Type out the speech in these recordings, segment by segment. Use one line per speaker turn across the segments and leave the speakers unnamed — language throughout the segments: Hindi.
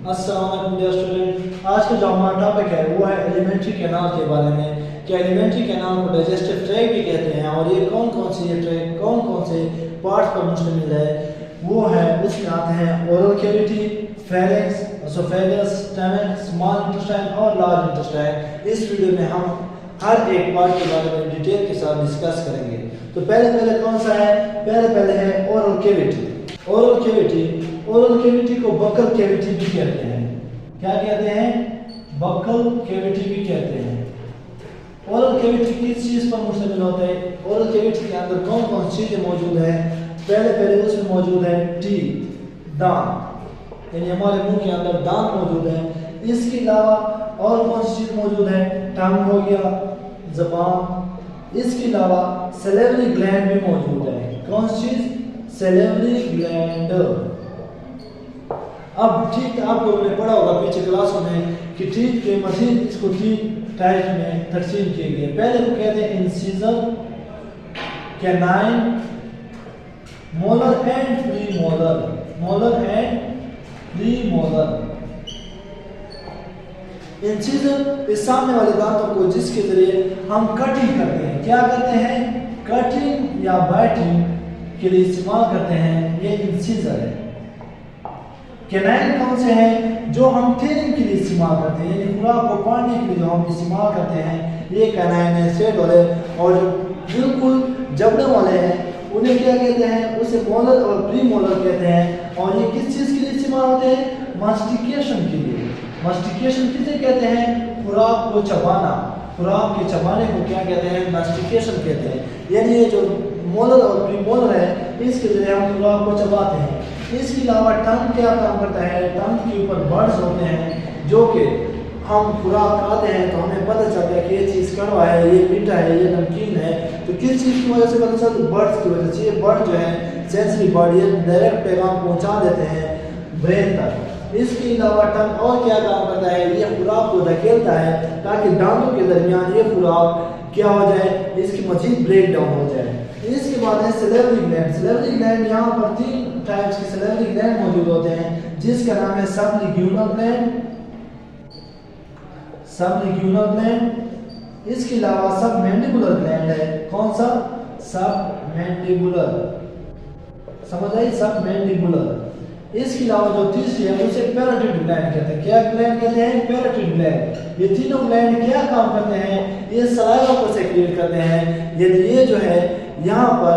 अस्सलाम वालेकुम डियर स्टूडेंट। आज का जो हमारा टॉपिक है वो है एलिमेंट्री कैनाल के बारे में कि एलिमेंट्री कैनाल को डाइजेस्टिव ट्रैक्ट भी कहते हैं और ये कौन कौन से ट्रैक्ट कौन कौन से पार्ट्स पर मुश्तमिल है। वो है उसमें आते हैं oral cavity, pharynx, oesophagus, stomach, small intestine और लार्ज इंटेस्टाइन। इस वीडियो में हम हर एक पार्ट के बारे में डिटेल के साथ डिस्कस करेंगे। तो पहले कौन सा है? पहले है ओरल कैविटी। ओरल कैविटी को बक्कल कैविटी भी कहते हैं। क्या कहते हैं? बक्कल कैविटी भी कहते हैं। ओरल कैविटी किस चीज पर मुश्तमिल होता है? ओरल कैविटी के अंदर कौन कौन सी चीजें मौजूद है? पहले उसमें मौजूद है टीथ, दांत, यानी हमारे मुंह के अंदर दांत मौजूद है। इसके अलावा और कौन सी चीज मौजूद है? टंग हो गया, जबान। इसके अलावा सैलिवरी ग्लैंड भी मौजूद है। कौन सी चीज? Salivary gland. अब ठीक आप लोगों ने पढ़ा होगा पीछे क्लासों में कि टीथ के मजीद इसको तीन टाइप में तकसीम किए गए। पहले को कहते हैं incisor, canine, molar and premolar. Molar and premolar. Incisor इस सामने वाले दांतों को जिसके जरिए हम कटिंग करते हैं। क्या करते हैं? कटिंग या बाइटिंग के लिए इस्तेमाल करते हैं, ये इंसिजर है। कैनाइन कौन से हैं? जो हम टेनिंग के लिए इस्तेमाल करते हैं, यानी खुराक को पाड़ने के लिए जो हम इस्तेमाल करते हैं, ये कैनाइन है। सेट वाले और जो बिल्कुल जबड़े वाले हैं उन्हें क्या कहते हैं? उसे मोलर और प्री मोलर कहते हैं। और ये किस चीज के लिए इस्तेमाल होते हैं? मास्टिकेशन के लिए। मास्टिकेशन किसे कहते हैं? खुराक को चबाना। खुराक के चबाने को क्या कहते हैं? मास्टिकेशन कहते हैं। यानी ये जो मोलर और प्री मोलर है इसके जरिए हम खुराक को चबाते हैं। इसके अलावा टंग क्या काम करता है? टंग के ऊपर बर्ड्स होते हैं जो कि हम खुराक खाते हैं तो हमें पता चलता है कि ये चीज़ कड़वा है, ये मीठा है, ये नमकीन है। तो किस चीज़ की वजह से पता चलता है? बर्ड्स की वजह से। ये बर्ड जो है सेंसरी बर्ड, ये डायरेक्ट पैगाम पहुंचा देते हैं ब्रेन तक। इसके अलावा टंग और क्या काम करता है? ये खुराक को धकेलता है ताकि दांतों के दरमियान ये खुराक क्या हो जाए? इसकी मजीद ब्रेक डाउन हो जाए। इसके बाद है सैलिवरी ग्लैंड। सैलिवरी ग्लैंड यहाँ पर तीन टाइप्स के सैलिवरी ग्लैंड मौजूद होते हैं जिसका नाम है सबलिग्यूनल ग्लैंड, सबलिग्यूनल ग्लैंड। इसके अलावा सबमैंडिबुलर ग्लैंड है। कौन सा? सबमैंडिबुलर। समझ आई? सबमैंडिबुलर। इसके अलावा जो तीसरी है उसे पैराटिड ग्लैंड कहते हैं। क्या ग्लैंड कहते हैं? पैराटिड ग्लैंड। ये तीनों ग्लैंड क्या काम करते हैं? ये सलाइवा को सेक्रेट करते हैं। यदि ये जो है यहाँ पर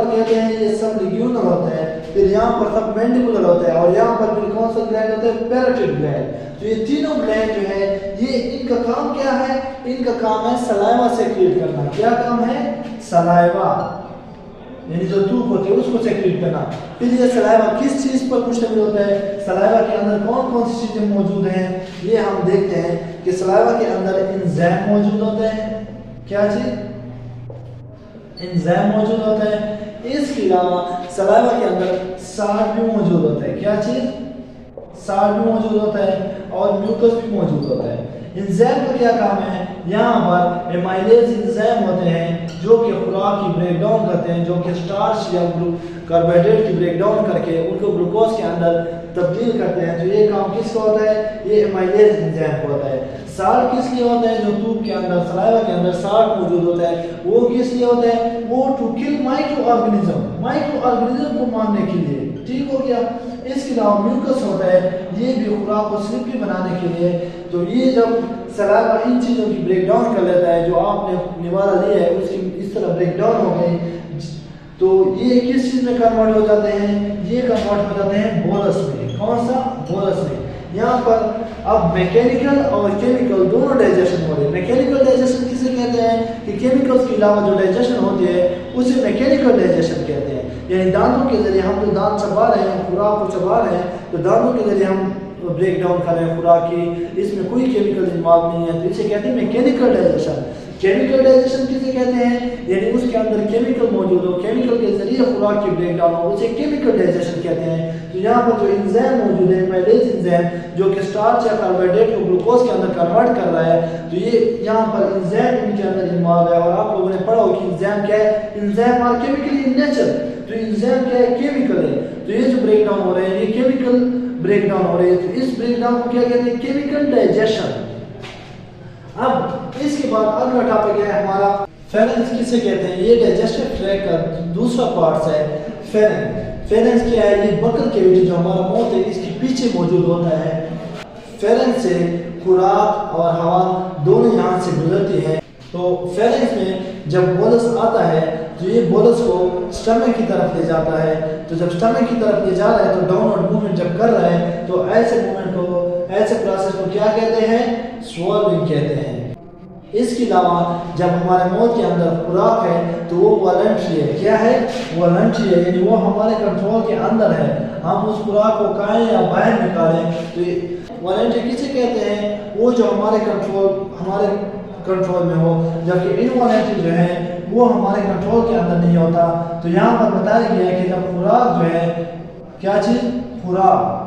कहते हैं ये सबलिग्यूनल होता है, फिर यहाँ पर सबमैंडिबुलर होता है और यहाँ पर फिर कौन सा ग्लैंड होता है? पैराटिड ग्लैंड। तो ये तीनों ग्लैंड जो है ये इनका काम क्या है? इनका काम है सलाइवा सेक्रेट करना। क्या काम है? सलाइवा, यानी जो थूक होते हैं उसको सेक्रेट करना। फिर ये सलाइवा किस चीज पर मुश्तमिल होता है? सलाइवा के अंदर कौन कौन सी चीजें मौजूद हैं ये हम देखते हैं कि सलाइवा के अंदर एंजाइम मौजूद होते हैं। क्या चीज? एंजाइम मौजूद होता है। इसके अलावा सलाइवा के अंदर साल्ट भी मौजूद होता है। क्या चीज? साल्ट भी मौजूद होता है और म्यूकस भी मौजूद होता है। एंजाइम का क्या काम है? यहाँ पर एमाइलेज एंजाइम होते हैं जो कि खुराक की ब्रेक डाउन करते हैं, जो कि स्टार्च या कार्बोहाइड्रेट की ब्रेक डाउन करके उनको ग्लूकोज के अंदर तब्दील करते हैं। तो ये काम किसका होता है? ये एमाइलेज एंजाइम का होता है। साल्ट किस लिए होता है? जो ट्यूब के अंदर सलाइवा के अंदर साल्ट मौजूद होता है वो किस लिए होता है? वो टू किल माइक्रो ऑर्गेनिज्म को मारने के लिए। ठीक हो गया। इसके अलावा म्यूकस होता है, ये भी खुराक को स्लिपरी बनाने के लिए। तो ये जब सलाइवा इन चीज़ों की ब्रेक डाउन कर लेता है, जो आपने निवाला लिया है उसकी इस तरह ब्रेक डाउन हो गई, तो ये किस चीज़ में कन्वर्ट हो जाते हैं? ये कन्वर्ट हो जाते हैं बोलस में। कौन सा? बोलस में। यहाँ पर अब मैकेनिकल और केमिकल दोनों डाइजेशन हो रहे हैं। मैकेनिकल डाइजेशन किसे कहते हैं? कि केमिकल्स के अलावा जो डाइजेशन होती है उसे मैकेनिकल डाइजेशन कहते हैं। यानी दांतों के जरिए हम जो दांत चबा रहे हैं, खुराक को चबा रहे हैं, तो दांतों के जरिए हम ब्रेक डाउन कर रहे हैं खुराक की, इसमें कोई केमिकल इन्वॉल्व नहीं है, तो इसे कहते हैं मैकेनिकल डाइजेशन। केमिकल डाइजेशन किसे कहते हैं? यानी उसके अंदर केमिकल मौजूद हो, केमिकल के जरिए खुराक की ब्रेक डाउन हो, उसे केमिकल डाइजेशन कहते हैं। तो यहाँ पर जो एंजाइम मौजूद है, एमाइलेज एंजाइम, जो कि स्टार्च या कार्बोहाइड्रेट को ग्लूकोज के अंदर कन्वर्ट कर रहा है, तो ये यहाँ पर एंजाइम इनके अंदर इन्वॉल्व है। और आप लोगों ने पढ़ा हो कि एंजाइम क्या है? Enzyme are chemically in nature. तो एंजाइम क्या है? केमिकल है। तो ये जो ब्रेक डाउन हो रहे हैं ये केमिकल ब्रेक डाउन हो रही है, तो इस ब्रेक डाउन को क्या कहते हैं, केमिकल डाइजेशन। अब इसके बाद अगला टॉपिक है हमारा फेरेंस, किसे कहते हैं, ये डाइजेस्टिव ट्रैक्ट का दूसरा पार्ट है फेरेंस। फेरेंस क्या है, ये बकल कैविटी जो हमारा मुंह है इसके पीछे मौजूद होता है। फेरेंस से खुराक और हवा दोनों यहाँ से गुजरती है। तो फेरेंस में जब बोलस आता है तो ये बोलस को स्टमक की तरफ ले जाता है। तो जब स्टमक की तरफ ले जा रहा है तो डाउनवर्ड मूवमेंट जब कर रहा है तो ऐसे मूवमेंट को, ऐसे प्रोसेस को क्या कहते हैं, स्वॉल्विंग कहते हैं। इसके अलावा जब हमारे मौत के अंदर खुराक है तो वो वॉलंटरी है। क्या है, वॉलंटरी है, यानी वो हमारे कंट्रोल के अंदर है। हम उस खुराक को खाएं या बाहर निकालें तो वॉलंटरी किसे कहते हैं, वो जो हमारे कंट्रोल में हो। जबकि इनवॉलंटरी जो है वो हमारे कंट्रोल के अंदर नहीं होता। तो यहाँ पर बताया गया है कि जब खुराक जो है, क्या चीज, खुराक,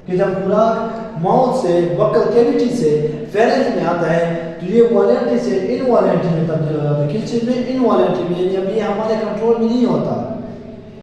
कि जब खुराक माउथ से, बकल कैविटी से फेरेंस में आता है तो ये वॉलंटरी से इनवॉलंटरी में तब्दील हो जाता है। किस चीज में, इनवॉलंटरी में, यानी अब ये हमारे कंट्रोल में नहीं होता।